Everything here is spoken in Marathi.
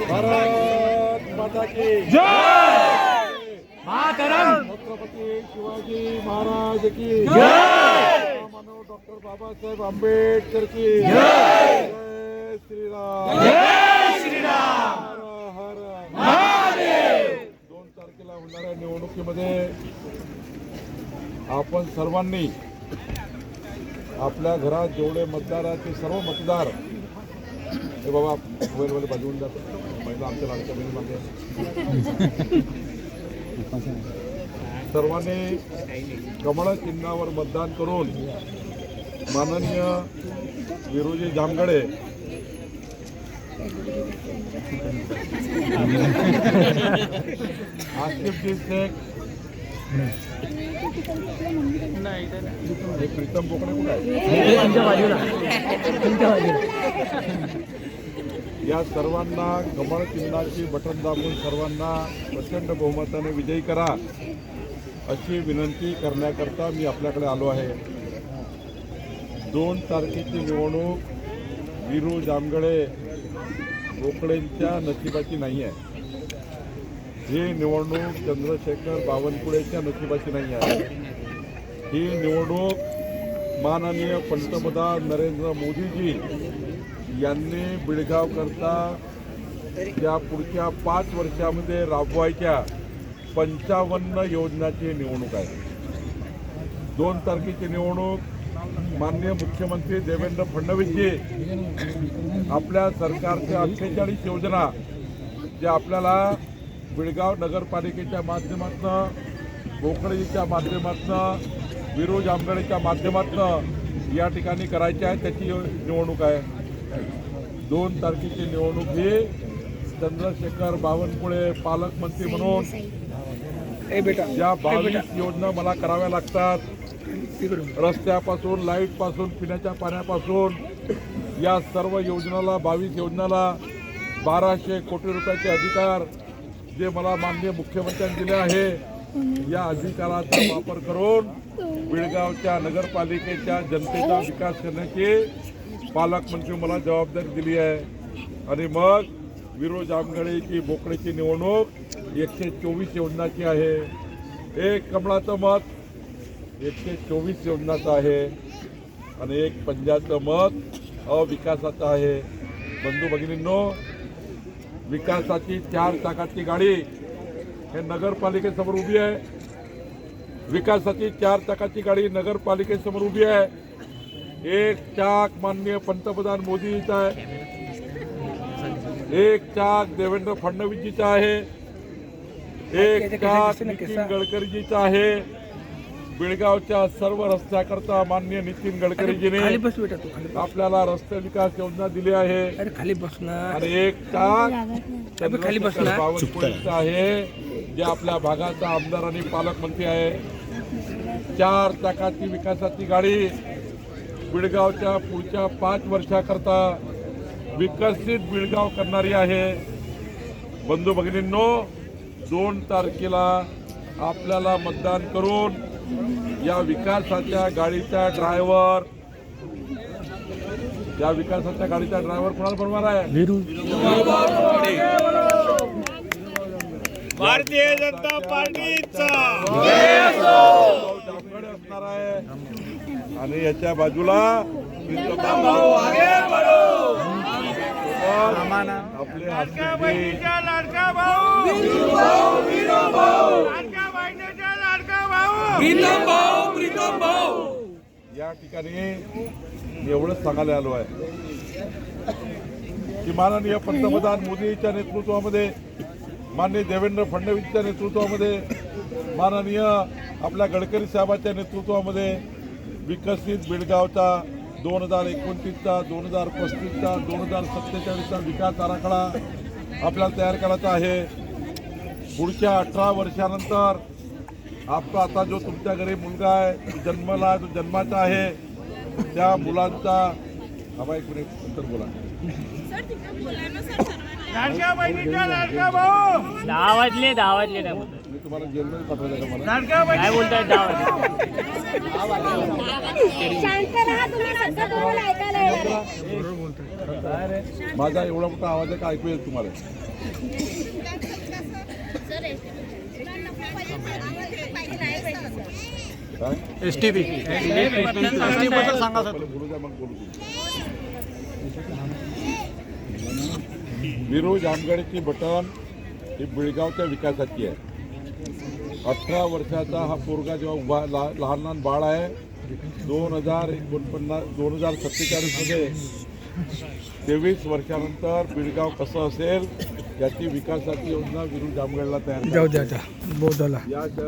भारत माता की जय मातरम। छत्रपती शिवाजी महाराज की जय। मानव डॉक्टर बाबासाहेब आंबेडकर की जय। जय श्रीराम। जय श्रीराम। हर हर महादेव। 2 तारखेला होणाऱ्या निवडणुकीमध्ये आपण सर्वांनी आपल्या घरात जेवढे मतदार आहेत ते सर्व मतदार हे बाबा मोबाईलमध्ये बाजून जातात पहिला आमच्या लाडक्या बहिणीमध्ये सर्वांनी कमळ चिन्हावर मतदान करून माननीय विरोजी जामगडे आसिफजी शेख प्रीतम बोकडे कुठे या सर्वांना कमळ चिन्हाची बटन दाबून सर्वांना प्रचंड बहुमताने विजयी करा अशी विनंती करण्याकरता मी आपल्याकडे आलो आहे. 2 तारखेची निवडणूक वीरू जामगडे बोकडेंच्या नशिबाची नाही आहे. ही निवडणूक चंद्रशेखर बावनकुळेच्या नशिबाची नाही आहे. ही निवडणूक माननीय पंतप्रधान नरेंद्र मोदीजी यांनी बिळगावकरता या पुढच्या 5 वर्षामध्ये राबवायच्या 55 योजनाची निवडणूक आहे. 2 तारखेची निवडणूक माननीय मुख्यमंत्री देवेंद्र फडणवीसजी आपल्या सरकारच्या 48 योजना ज्या आपल्याला बिळगाव नगरपालिकेच्या माध्यमातून बोकडेजीच्या माध्यमातून वीरू जामगडेच्या माध्यमातून या ठिकाणी करायची आहे त्याची निवडणूक आहे. 2 तारखेची निवडणूक ही चंद्रशेखर बावनकुळे पालकमंत्री म्हणून ज्या 22 योजना मला कराव्या लागतात रस्त्यापासून लाईटपासून पिण्याच्या पाण्यापासून या सर्व योजनाला 22 योजनाला 1200 कोटी रुपयाचे अधिकार जे मला माननीय मुख्यमंत्र्यांनी दिले आहे या अधिकाराचा वापर करून बिळगावच्या नगरपालिकेच्या जनतेचा विकास करण्याची पालकमंत्री मला जबाबदारी दिली आहे. आणि मग वीरू जामगडेची बोकडेची निवडणूक 124 योजनाची आहे. एक कमळाचं मत 124 योजनाचं आहे आणि एक पंजाचं मत अविकासाचं आहे. बंधू भगिनींनो, विकासाची 4 चाकाची गाडी हे नगरपालिकेसमोर उभी आहे. विकासाची 4 चाकाची गाडी नगरपालिकेसमोर उभी आहे. एक चाक माननीय पंतप्रधान मोदीजीचा आहे, एक चाक देवेंद्र फडणवीसजीचा आहे, एक चाक नितीन गडकरीजीचा आहे. बिळगावच्या सर्व रस्त्याकरता माननीय नितीन गडकरीजीने आपल्याला रस्ते विकास योजना दिली आहे आणि एक चाक चंद्रशेखर बावनकुळेचा आहे जे आपल्या भागाचा आमदार आणि पालकमंत्री आहे. 4 चाकाची विकासाची गाडी बिळगावच्या पुढच्या 5 वर्षाकरता विकसित बिळगाव करणारी आहे. बंधू भगिनींनो, 2 तारखेला आपल्याला मतदान करून या विकासाच्या गाडीचा ड्रायव्हर कोणाला बनवणार आहे? भारतीय जनता पार्टीचा असणार आहे. आणि याच्या बाजूला आपले लाडका भाऊ प्रीतम भाऊ या ठिकाणी मी एवढंच सांगायला आलो आहे की माननीय पंतप्रधान मोदीच्या नेतृत्वामध्ये, माननीय देवेंद्र फडणवीसच्या नेतृत्वामध्ये, माननीय आपल्या गडकरी साहेबांच्या नेतृत्वामध्ये विकसित बिळगावचा 2029चा 2035चा 2047चा विकास आराखडा आपल्याला तयार करायचा आहे. पुढच्या 18 वर्षानंतर आपला आता जो तुमच्या घरी मुलगा आहे तो जन्मला जो जन्माचा आहे त्या मुलांचा एक मिनिट नंतर बोला. लाडक्या बहिणीचा लाडका भाऊ 10 वाजले नाही बोलत. मी तुम्हाला जेलमध्ये पाठवलं का मला? लाडक्या काय बोलताय 10 वाजले? शांत राहा तुम्ही सतत बोल ऐकायला येणार. माझा एवढा मोठा आवाज आहे का ऐकू येईल तुम्हाला? काय? पहिले बोलू द्या मग बोलू तुम्ही. विरू जामगडची बटन ही बेळगावच्या विकासाची आहे. 18 वर्षाचा हा पोरगा जेव्हा उभा लहान लहान बाळ आहे 2047 मध्ये 23 वर्षानंतर बेळगाव कसं असेल याची विकासाची योजना विरू जामगडला तयार जाऊ द्या या शहरात